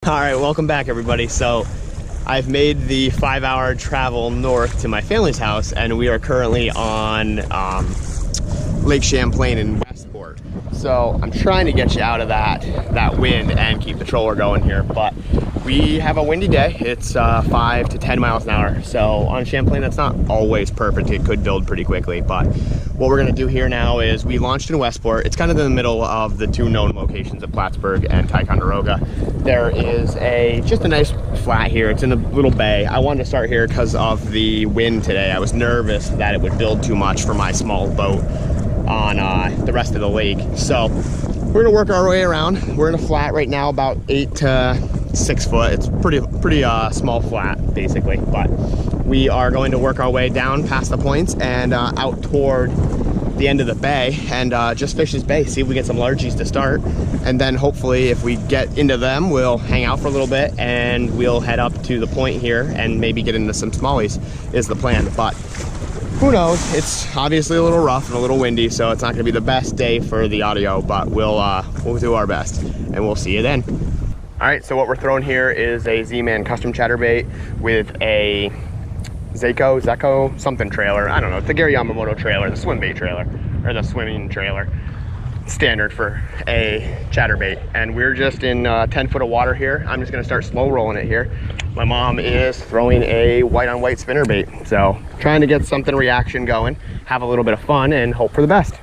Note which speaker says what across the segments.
Speaker 1: All right, welcome back everybody. So I've made the 5-hour travel north to my family's house, and we are currently on Lake Champlain in Westport. So I'm trying to get you out of that wind and keep the troller going here, but we have a windy day. It's 5 to 10 miles an hour. So on Champlain, that's not always perfect. It could build pretty quickly, but what we're gonna do here now is we launched in Westport. It's kind of in the middle of the two known locations of Plattsburgh and Ticonderoga. There is just a nice flat here. It's in a little bay. I wanted to start here because of the wind today. I was nervous that it would build too much for my small boat on the rest of the lake. So we're gonna work our way around. We're in a flat right now, about 8 to 6 foot. It's pretty small flat basically, but we are going to work our way down past the points and out toward the end of the bay and just fish this bay, see if we get some largies to start, and then hopefully if we get into them we'll hang out for a little bit and we'll head up to the point here and maybe get into some smallies is the plan. But who knows, it's obviously a little rough and a little windy, so it's not going to be the best day for the audio, but we'll do our best and we'll see you then. All right, so what we're throwing here is a Z-Man custom chatterbait with a Zeko, something trailer. I don't know, it's the Gary Yamamoto trailer, the swim bait trailer, or the swimming trailer. Standard for a chatterbait. And we're just in 10 foot of water here. I'm just gonna start slow rolling it here. My mom is throwing a white on white spinnerbait. So trying to get something reaction going, have a little bit of fun and hope for the best.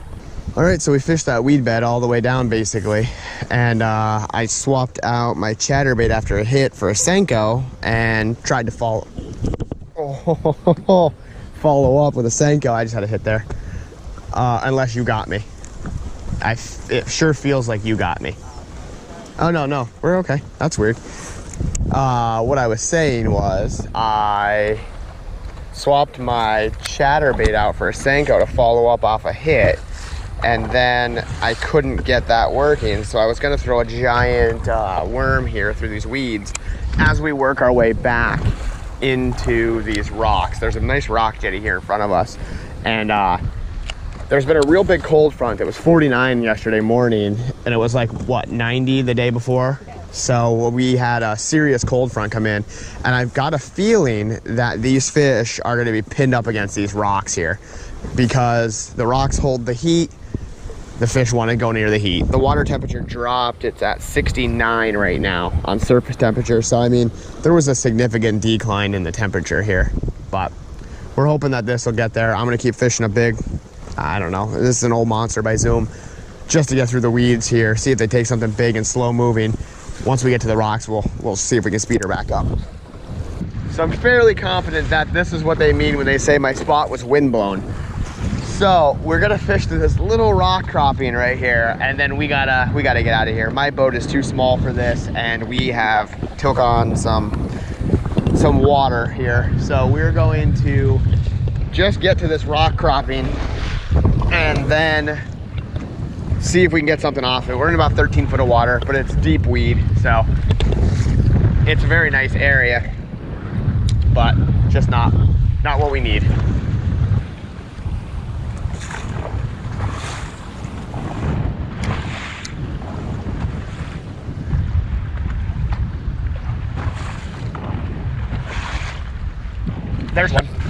Speaker 1: All right, so we fished that weed bed all the way down basically. And I swapped out my chatterbait after a hit for a Senko and tried to follow up with a Senko. I just had a hit there. Unless you got me. It sure feels like you got me. Oh, no, we're okay. That's weird. What I was saying was I swapped my chatterbait out for a Senko to follow up off a hit, and then I couldn't get that working, so I was gonna throw a giant worm here through these weeds as we work our way back into these rocks. There's a nice rock jetty here in front of us, and there's been a real big cold front. It was 49 yesterday morning, and it was like, what, 90 the day before? So we had a serious cold front come in, and I've got a feeling that these fish are gonna be pinned up against these rocks here because the rocks hold the heat. The fish want to go near the heat. The water temperature dropped. It's at 69 right now on surface temperature. So, I mean, there was a significant decline in the temperature here, but we're hoping that this will get there. I'm going to keep fishing a big, I don't know, this is an old monster by Zoom, just to get through the weeds here, see if they take something big and slow moving. Once we get to the rocks, we'll see if we can speed her back up. So I'm fairly confident that this is what they mean when they say my spot was windblown. So we're gonna fish through this little rock cropping right here, and then we gotta get out of here. My boat is too small for this, and we have took on some water here. So we're going to just get to this rock cropping and then see if we can get something off it. We're in about 13 foot of water, but it's deep weed, so it's a very nice area, but just not what we need.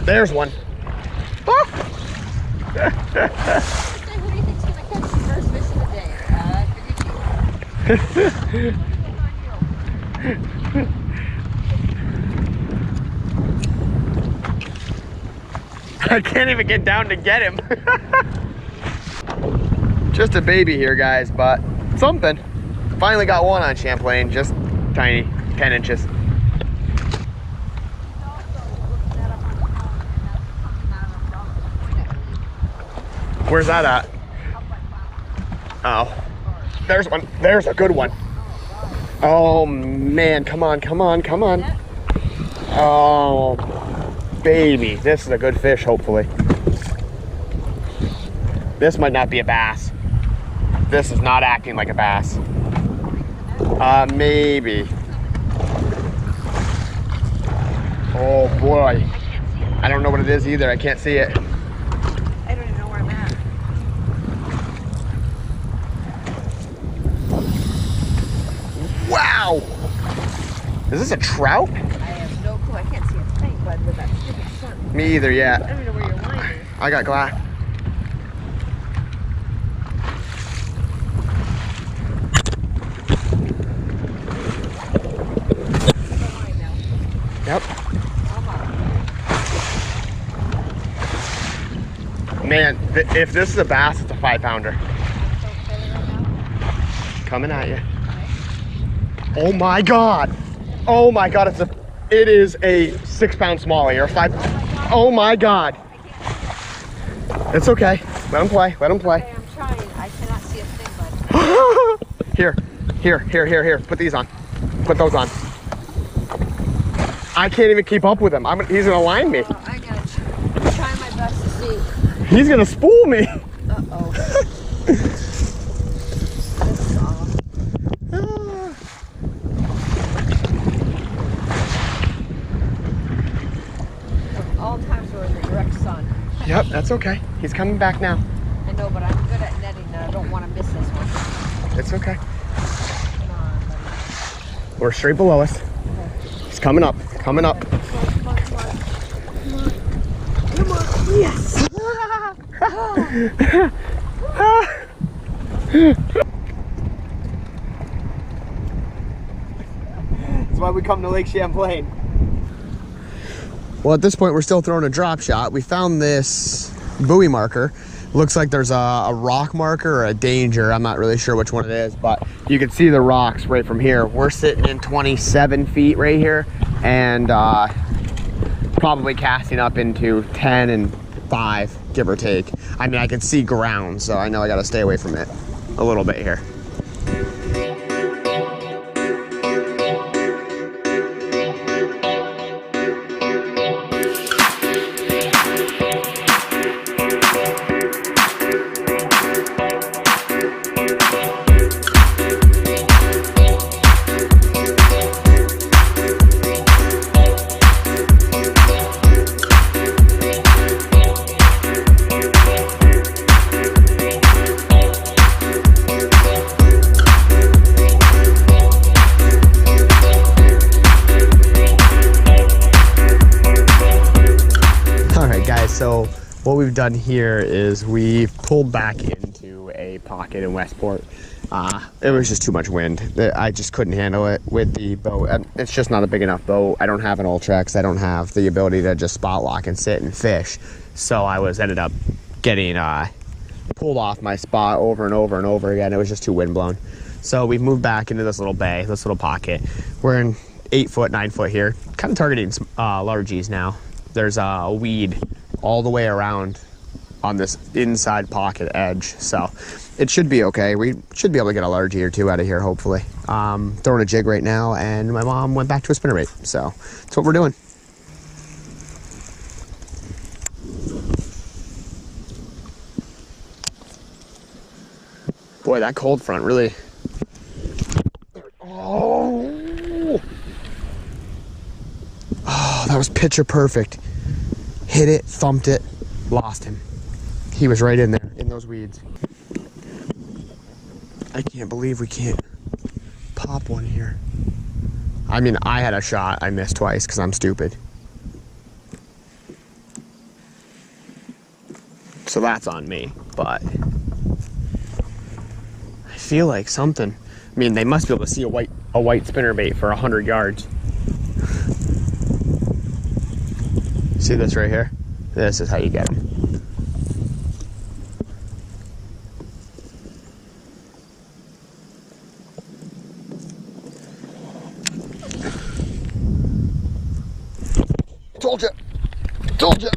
Speaker 1: There's one. Ah!
Speaker 2: Who do you think's gonna catch the first fish of the day?
Speaker 1: I can't even get down to get him. Just a baby here, guys, but something. Finally got one on Champlain, just tiny, 10 inches. Where's that at? Oh, there's one. There's a good one. Oh man, come on. Oh, baby, this is a good fish, hopefully. This might not be a bass. This is not acting like a bass. Maybe. Oh boy. I don't know what it is either. I can't see it.
Speaker 2: I don't even know where I'm at.
Speaker 1: Wow! Is this a trout?
Speaker 2: I have no clue. I can't see a thing, bud, with that stupid sun.
Speaker 1: Me either,
Speaker 2: I
Speaker 1: yeah.
Speaker 2: don't even know where your line is.
Speaker 1: I got glass.
Speaker 2: The line now.
Speaker 1: Yep.
Speaker 2: Come on.
Speaker 1: Man, if this is a bass, it's a 5-pounder.
Speaker 2: So steady right now.
Speaker 1: Coming at you. Oh my God. Oh my God, it is a 6-pound smallie or 5. Oh my God. It's okay. Let him play. Let him play.
Speaker 2: Okay, I'm trying. I cannot see a thing, bud.
Speaker 1: Here. Put these on. Put those on. I can't even keep up with him. He's gonna line me.
Speaker 2: I gotta try my best to see.
Speaker 1: He's gonna spool me.
Speaker 2: Uh-oh. This is off. All times we're in the direct sun.
Speaker 1: Yep, that's okay. He's coming back now.
Speaker 2: I know, but I'm good at netting and I don't want to miss this one.
Speaker 1: It's okay.
Speaker 2: Come on, buddy.
Speaker 1: We're straight below us. He's coming up. Coming up.
Speaker 2: Come on. Come on. Yes.
Speaker 1: That's why we come to Lake Champlain. Well, at this point, we're still throwing a drop shot. We found this buoy marker. Looks like there's a rock marker or a danger. I'm not really sure which one it is, but you can see the rocks right from here. We're sitting in 27 feet right here, and probably casting up into 10 and 5, give or take. I mean, I can see ground, so I know I gotta stay away from it a little bit here. So what we've done here is we've pulled back into a pocket in Westport. It was just too much wind. I just couldn't handle it with the boat. It's just not a big enough boat. I don't have an Ultrex. I don't have the ability to just spot lock and sit and fish. So I ended up getting pulled off my spot over and over and over again. It was just too wind blown. So we've moved back into this little bay, this little pocket. We're in 8 foot, 9 foot here. Kind of targeting largies now. There's a weed all the way around on this inside pocket edge, so it should be okay. We should be able to get a largie or two out of here, hopefully. Throwing a jig right now, and my mom went back to a spinnerbait, so that's what we're doing. Boy, that cold front really... Oh, that was picture perfect. Hit it, thumped it, lost him. He was right in there, in those weeds. I can't believe we can't pop one here. I mean, I had a shot. I missed twice because I'm stupid. So that's on me, but I feel like something. I mean, they must be able to see a white spinnerbait for 100 yards. See this right here? This is how you get them. Told you. Told you.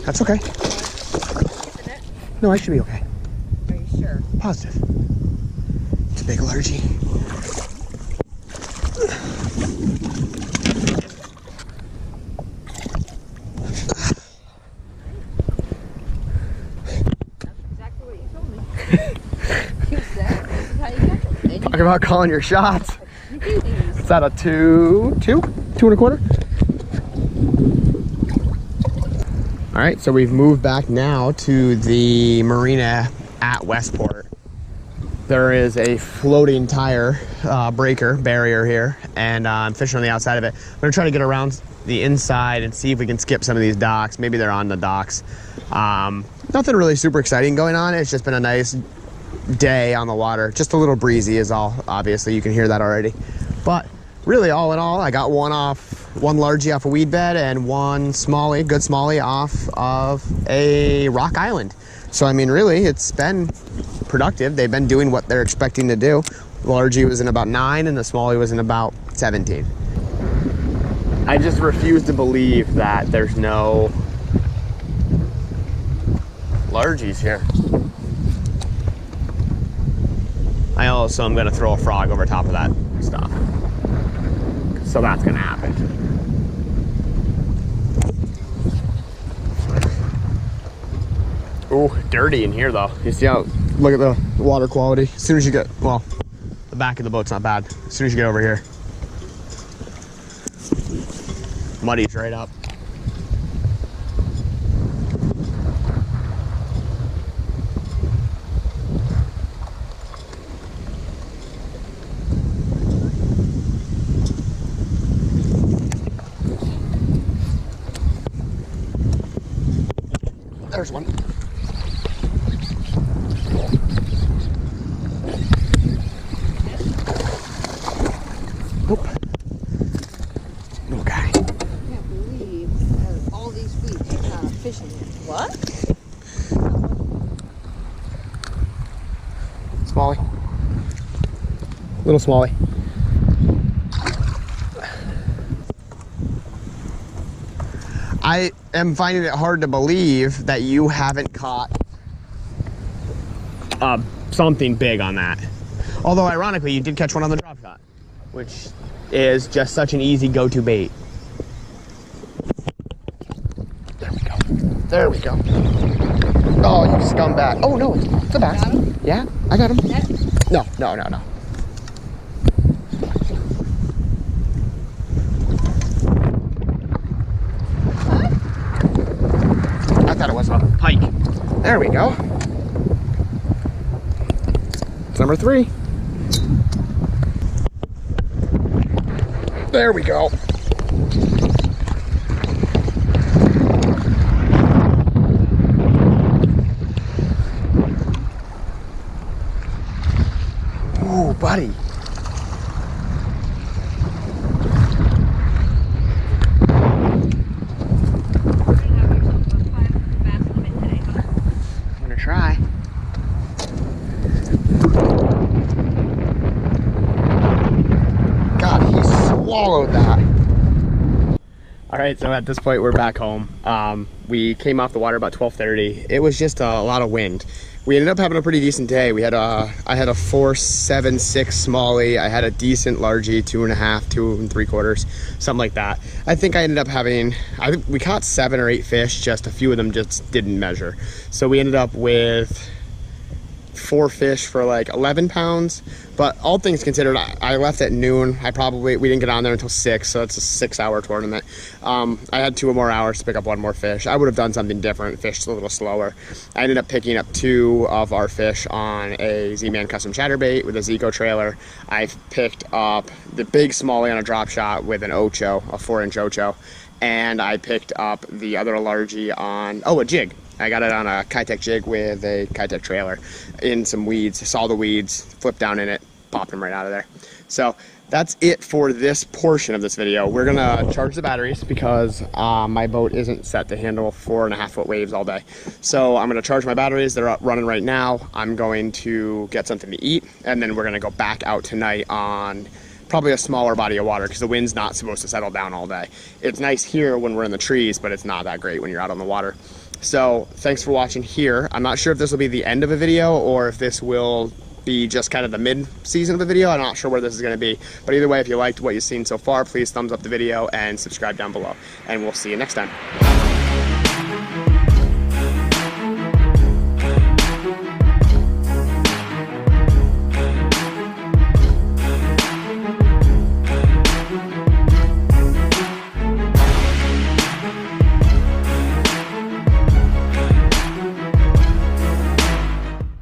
Speaker 1: That's okay. No, I should be okay.
Speaker 2: Are you sure?
Speaker 1: Positive. It's a big largie.
Speaker 2: That's exactly what you told me. You said this is how you get them.
Speaker 1: Talk about calling your shots.
Speaker 2: You do these.
Speaker 1: Is that a 2 and a quarter? All right, so we've moved back now to the marina at Westport. There is a floating tire barrier here, and I'm fishing on the outside of it. I'm gonna try to get around the inside and see if we can skip some of these docks. Maybe they're on the docks. Nothing really super exciting going on. It's just been a nice day on the water. Just a little breezy is all. Obviously, you can hear that already. But really, all in all, I got one largie off a weed bed and one good smallie off of a rock island. So I mean, really, it's been productive. They've been doing what they're expecting to do. The largie was in about 9 and the smallie was in about 17. I just refuse to believe that there's no largies here. I also am gonna throw a frog over top of that stuff. So that's gonna happen. Ooh, dirty in here though. You see how, look at the water quality. As soon as you get, well, the back of the boat's not bad. As soon as you get over here, muddies right up. There's one. Nope. Okay.
Speaker 2: I can't believe out of all these weeks you're not fishing. What?
Speaker 1: Smallie. Little smallie. I am finding it hard to believe that you haven't caught something big on that. Although ironically, you did catch one on the drop shot, which is just such an easy go-to bait. There we go. There we go. Oh, you scumbag. Oh no, it's a bass.
Speaker 2: Got him?
Speaker 1: Yeah, I got him.
Speaker 2: Net?
Speaker 1: No. I thought it was a pike. There we go. It's number 3. There we go. Ooh, buddy. Try. God, he swallowed that. All right, so at this point we're back home. We came off the water about 12:30. It was just a lot of wind. We ended up having a pretty decent day. We had I had a 4.76 smallie. I had a decent largie, 2.5, 2 3/4, something like that. I think I ended up having, we caught 7 or 8 fish, just a few of them just didn't measure. So we ended up with 4 fish for like 11 pounds. But all things considered, I left at noon. We didn't get on there until 6, so it's a 6-hour tournament. I had 2 more hours to pick up 1 more fish. I would have done something different, fished a little slower. I ended up picking up 2 of our fish on a Z-Man custom chatterbait with a Zico trailer. I picked up the big smallie on a drop shot with an ocho, a 4-inch ocho. And I picked up the other largie on, a jig. I got it on a Kitech jig with a Kitech trailer in some weeds. Saw the weeds, flipped down in it, popped them right out of there. So that's it for this portion of this video. We're gonna charge the batteries because my boat isn't set to handle 4.5-foot waves all day. So I'm gonna charge my batteries. They're up running right now. I'm going to get something to eat, and then we're gonna go back out tonight on probably a smaller body of water because the wind's not supposed to settle down all day. It's nice here when we're in the trees, but it's not that great when you're out on the water. So thanks for watching here. I'm not sure if this will be the end of a video or if this will be just kind of the mid-season of a video. I'm not sure where this is going to be. But either way, if you liked what you've seen so far, please thumbs up the video and subscribe down below. And we'll see you next time.